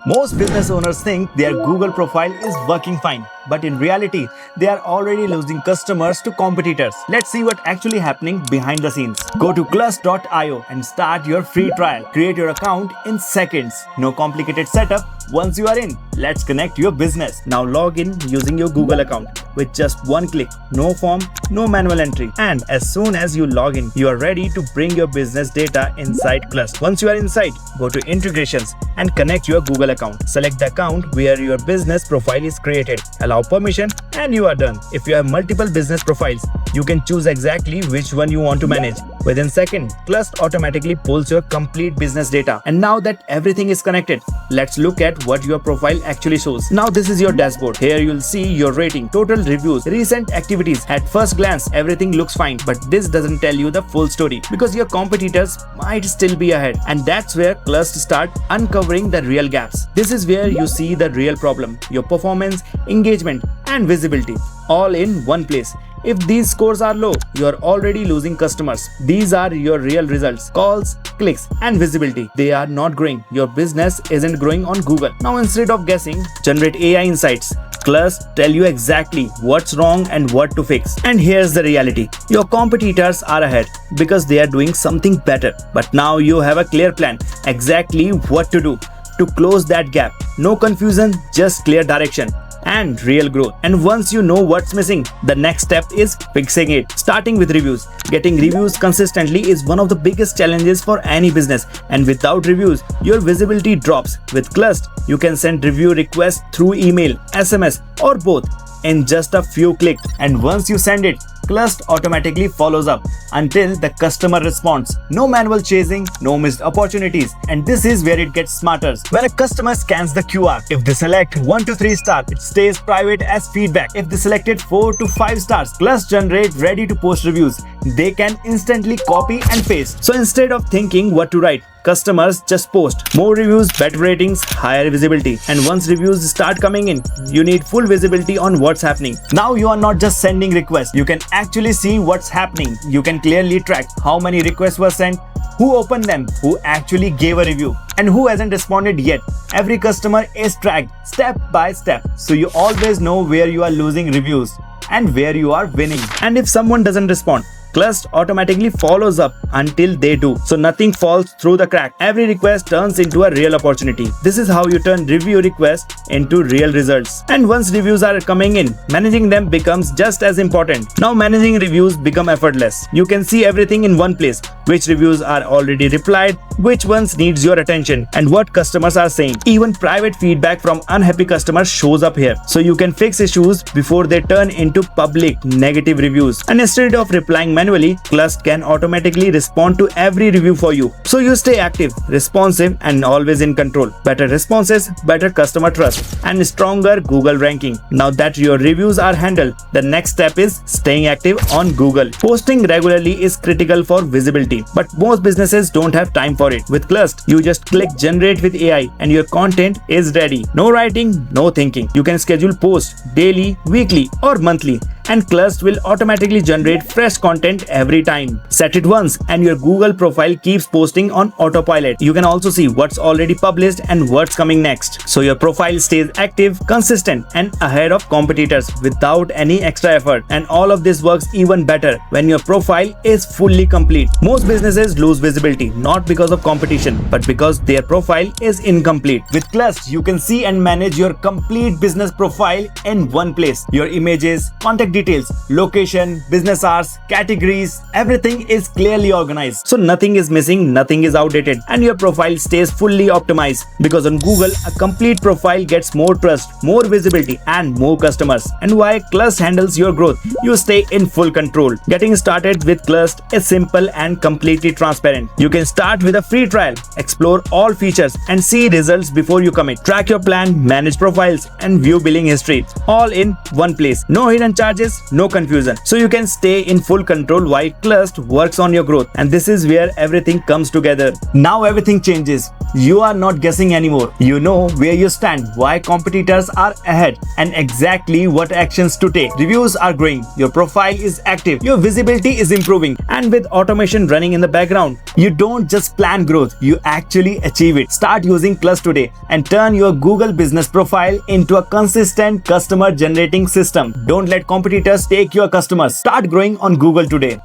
Most business owners think their Google profile is working fine, but in reality, they are already losing customers to competitors. Let's see what's actually happening behind the scenes. Go to Clurst.io and start your free trial. Create your account in seconds. No complicated setup. Once you are in, let's connect your business. Now log in using your Google account with just one click. No form, no manual entry. And as soon as you log in, you are ready to bring your business data inside Clurst. Once you are inside, go to integrations and connect your Google account. Select the account where your business profile is created. Allow permission and you are done. If you have multiple business profiles, you can choose exactly which one you want to manage. Within seconds, Clurst automatically pulls your complete business data. And now that everything is connected, let's look at what your profile actually shows. Now this is your dashboard. Here you'll see your rating, total reviews, recent activities. At first glance, everything looks fine, but this doesn't tell you the full story because your competitors might still be ahead. And that's where Clurst start uncovering the real gaps. This is where you see the real problem, your performance, engagement, and visibility, all in one place. If these scores are low, you are already losing customers. These are your real results: calls, clicks, and visibility. They are not growing. Your business isn't growing on Google. Now instead of guessing, generate AI insights. Clurst tell you exactly what's wrong and what to fix. And here's the reality. Your competitors are ahead because they are doing something better. But now you have a clear plan, exactly what to do to close that gap. No confusion, just clear direction and real growth. And once you know what's missing, the next step is fixing it. Starting with reviews. Getting reviews consistently is one of the biggest challenges for any business, and without reviews, your visibility drops. With Clurst, you can send review requests through email, SMS, or both in just a few clicks. And once you send it, Clurst automatically follows up until the customer responds. No manual chasing, no missed opportunities. And this is where it gets smarter. When a customer scans the QR, if they select 1 to 3 stars, it stays private as feedback. If they selected 4 to 5 stars, Clurst generate ready to post reviews. They can instantly copy and paste. So instead of thinking what to write, customers just post. More reviews, better ratings, higher visibility. And once reviews start coming in, you need full visibility on what's happening. Now you are not just sending requests, you can actually see what's happening. You can clearly track how many requests were sent, who opened them, who actually gave a review, and who hasn't responded yet. Every customer is tracked step by step, so you always know where you are losing reviews and where you are winning. And if someone doesn't respond, Clurst automatically follows up until they do. So nothing falls through the crack. Every request turns into a real opportunity. This is how you turn review requests into real results. And once reviews are coming in, managing them becomes just as important. Now managing reviews become effortless. You can see everything in one place. Which reviews are already replied, which ones needs your attention, and what customers are saying. Even private feedback from unhappy customers shows up here. So you can fix issues before they turn into public negative reviews. And instead of replying manually, Clurst can automatically respond to every review for you. So you stay active, responsive, and always in control. Better responses, better customer trust, and stronger Google ranking. Now that your reviews are handled, the next step is staying active on Google. Posting regularly is critical for visibility, but most businesses don't have time for it. With Clurst, you just click generate with AI and your content is ready. No writing, no thinking. You can schedule posts daily, weekly, or monthly, and Clurst will automatically generate fresh content every time. Set it once and your Google profile keeps posting on autopilot. You can also see what's already published and what's coming next. So your profile stays active, consistent, and ahead of competitors without any extra effort. And all of this works even better when your profile is fully complete. Most businesses lose visibility not because of competition, but because their profile is incomplete. With Clurst, you can see and manage your complete business profile in one place. Your images, contact details, location, business hours, categories, everything is clearly organized. So nothing is missing, nothing is outdated, and your profile stays fully optimized. Because on Google, a complete profile gets more trust, more visibility, and more customers. And why Clurst handles your growth, you stay in full control. Getting started with Clurst is simple and completely transparent. You can start with a free trial, explore all features, and see results before you commit. Track your plan, manage profiles, and view billing history, all in one place. No hidden charges, changes, no confusion. So you can stay in full control while Clurst works on your growth. And this is where everything comes together. Now everything changes. You are not guessing anymore. You know where you stand, why competitors are ahead, and exactly what actions to take. Reviews are growing, your profile is active, your visibility is improving, and with automation running in the background, you don't just plan growth, you actually achieve it. Start using Clurst today and turn your Google business profile into a consistent customer generating system. Don't let competitors take your customers. Start growing on Google today.